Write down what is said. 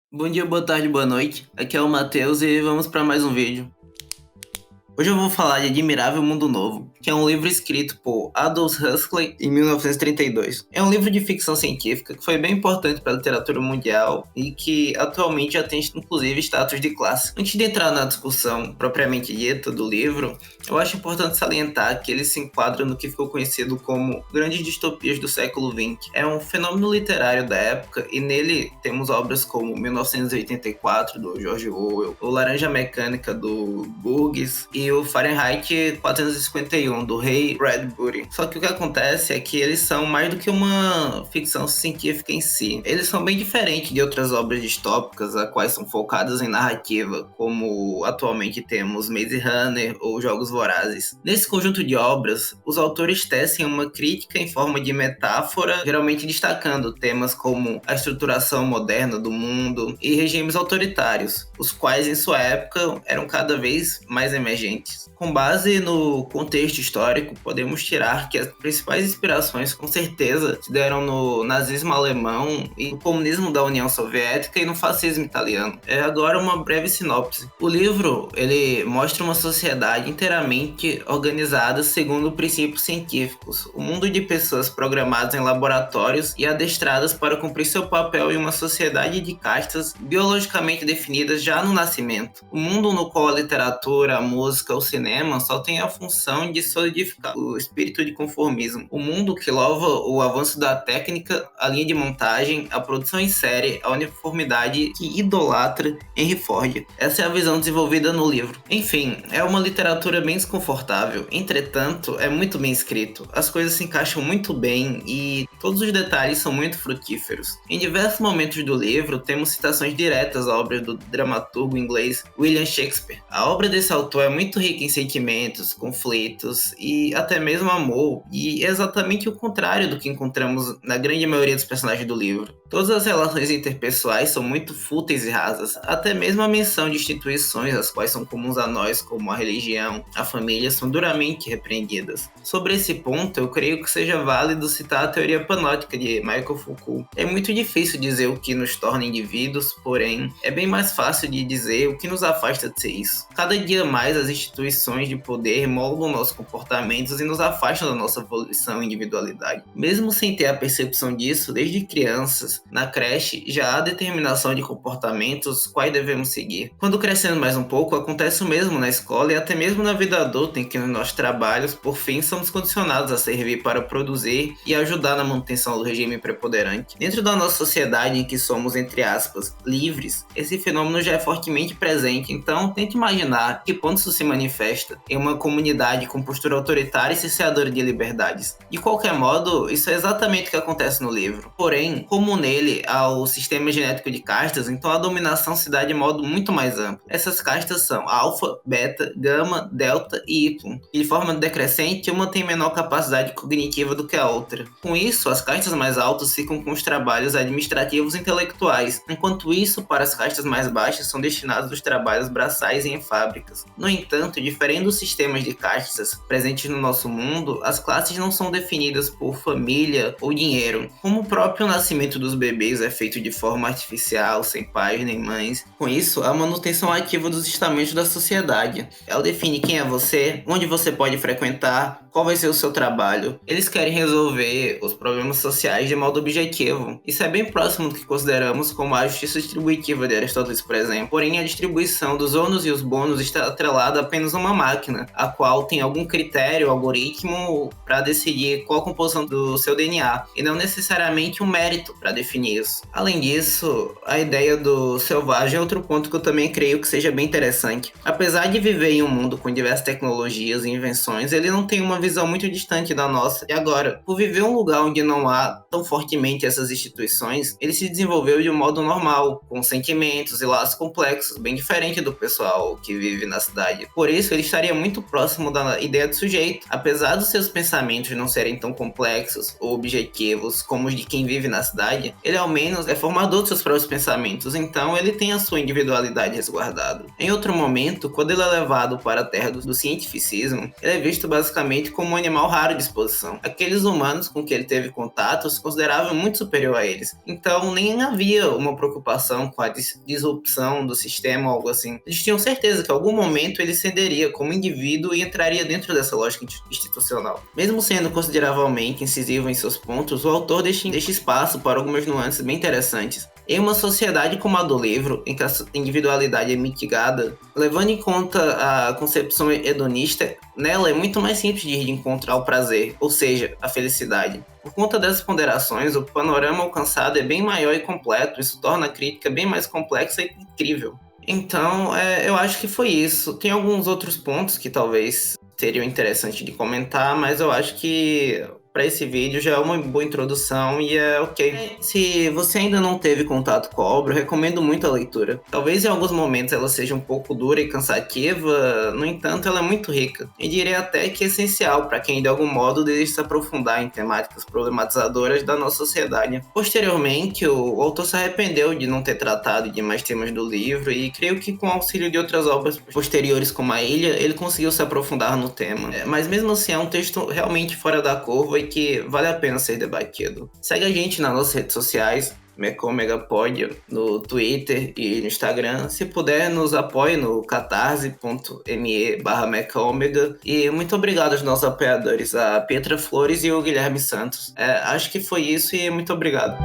Bom dia, boa tarde, boa noite. Aqui é o Matheus e vamos para mais um vídeo. Hoje eu vou falar de Admirável Mundo Novo, que é um livro escrito por Aldous Huxley em 1932. É um livro de ficção científica que foi bem importante para a literatura mundial e que atualmente já tem inclusive status de clássico. Antes de entrar na discussão propriamente dita do livro, eu acho importante salientar que ele se enquadra no que ficou conhecido como grandes distopias do século XX. É um fenômeno literário da época e nele temos obras como 1984, do George Orwell, O Laranja Mecânica, do Burgess, e o Fahrenheit 451, do Ray Bradbury. Só que o que acontece é que eles são mais do que uma ficção científica em si. Eles são bem diferentes de outras obras distópicas, as quais são focadas em narrativa, como atualmente temos Maze Runner ou Jogos Vorazes. Nesse conjunto de obras, os autores tecem uma crítica em forma de metáfora, geralmente destacando temas como a estruturação moderna do mundo e regimes autoritários, os quais em sua época eram cada vez mais emergentes. Com base no contexto histórico, podemos tirar que as principais inspirações com certeza se deram no nazismo alemão e no comunismo da União Soviética e no fascismo italiano. Agora uma breve sinopse. O livro ele mostra uma sociedade inteiramente organizada segundo princípios científicos, um mundo de pessoas programadas em laboratórios e adestradas para cumprir seu papel em uma sociedade de castas biologicamente definidas já no nascimento. O mundo no qual a literatura, a música, o cinema só tem a função de solidificar o espírito de conformismo. O mundo que louva o avanço da técnica, a linha de montagem, a produção em série, a uniformidade que idolatra Henry Ford. Essa é a visão desenvolvida no livro. Enfim, é uma literatura bem desconfortável, entretanto, é muito bem escrito. As coisas se encaixam muito bem e todos os detalhes são muito frutíferos. Em diversos momentos do livro, temos citações diretas à obra do dramaturgo inglês William Shakespeare. A obra desse autor é muito rica em sentimentos, conflitos e até mesmo amor, e é exatamente o contrário do que encontramos na grande maioria dos personagens do livro. Todas as relações interpessoais são muito fúteis e rasas, até mesmo a menção de instituições as quais são comuns a nós, como a religião, a família, são duramente repreendidas. Sobre esse ponto, eu creio que seja válido citar a teoria panóptica de Michel Foucault. É muito difícil dizer o que nos torna indivíduos, porém, é bem mais fácil de dizer o que nos afasta de ser isso. Cada dia mais as instituições de poder moldam nossos comportamentos e nos afastam da nossa evolução e individualidade. Mesmo sem ter a percepção disso, desde crianças, na creche, já há determinação de comportamentos quais devemos seguir. Quando crescemos mais um pouco, acontece o mesmo na escola e até mesmo na vida adulta, em que nos nossos trabalhos, por fim, somos condicionados a servir para produzir e ajudar na manutenção do regime preponderante. Dentro da nossa sociedade em que somos, entre aspas, livres, esse fenômeno já é fortemente presente, então tente imaginar que ponto isso se manifesta em uma comunidade com postura autoritária e cerceadora de liberdades. De qualquer modo, isso é exatamente o que acontece no livro. Porém, como nele há o sistema genético de castas, então a dominação se dá de modo muito mais amplo. Essas castas são alfa, beta, gama, delta e y. E de forma decrescente, uma tem menor capacidade cognitiva do que a outra. Com isso, as castas mais altas ficam com os trabalhos administrativos e intelectuais, enquanto isso, para as castas mais baixas, são destinados os trabalhos braçais e em fábricas. No entanto, diferente dos sistemas de castas presentes no nosso mundo, as classes não são definidas por família ou dinheiro. Como o próprio nascimento dos bebês é feito de forma artificial, sem pais nem mães, com isso, a manutenção ativa dos estamentos da sociedade. Ela define quem é você, onde você pode frequentar, qual vai ser o seu trabalho. Eles querem resolver os problemas sociais de modo objetivo. Isso é bem próximo do que consideramos como a justiça distributiva de Aristóteles, por exemplo. Porém, a distribuição dos ônus e os bônus está atrelada a apenas uma máquina, a qual tem algum critério, algoritmo, para decidir qual a composição do seu DNA, e não necessariamente um mérito para definir isso. Além disso, a ideia do selvagem é outro ponto que eu também creio que seja bem interessante. Apesar de viver em um mundo com diversas tecnologias e invenções, ele não tem uma visão muito distante da nossa. E agora, por viver em um lugar onde não há tão fortemente essas instituições, ele se desenvolveu de um modo normal, com sentimentos e laços complexos, bem diferente do pessoal que vive na cidade. Por isso, ele estaria muito próximo da ideia do sujeito. Apesar dos seus pensamentos não serem tão complexos ou objetivos como os de quem vive na cidade, ele ao menos é formador dos seus próprios pensamentos, então ele tem a sua individualidade resguardada. Em outro momento, quando ele é levado para a terra do cientificismo, ele é visto basicamente feito como um animal raro de exposição. Aqueles humanos com que ele teve contato se consideravam muito superior a eles. Então nem havia uma preocupação com a disrupção do sistema ou algo assim. Eles tinham certeza que em algum momento ele cederia como indivíduo e entraria dentro dessa lógica institucional. Mesmo sendo consideravelmente incisivo em seus pontos, o autor deixa espaço para algumas nuances bem interessantes. Em uma sociedade como a do livro, em que a individualidade é mitigada, levando em conta a concepção hedonista, nela é muito mais simples de encontrar o prazer, ou seja, a felicidade. Por conta dessas ponderações, o panorama alcançado é bem maior e completo, isso torna a crítica bem mais complexa e incrível. Então, eu acho que foi isso. Tem alguns outros pontos que talvez seriam interessantes de comentar, mas eu acho que para esse vídeo já é uma boa introdução e é ok. Se você ainda não teve contato com a obra, eu recomendo muito a leitura. Talvez em alguns momentos ela seja um pouco dura e cansativa, no entanto ela é muito rica. E diria até que é essencial para quem de algum modo deseja se aprofundar em temáticas problematizadoras da nossa sociedade. Posteriormente, o autor se arrependeu de não ter tratado de mais temas do livro e creio que com o auxílio de outras obras posteriores como A Ilha, ele conseguiu se aprofundar no tema. Mas mesmo assim é um texto realmente fora da curva e que vale a pena ser debatido. Segue a gente nas nossas redes sociais, MecaOmegaPod, no Twitter e no Instagram. Se puder, nos apoie no catarse.me/MecaOmega. E muito obrigado aos nossos apoiadores, a Petra Flores e o Guilherme Santos. Acho que foi isso e muito obrigado.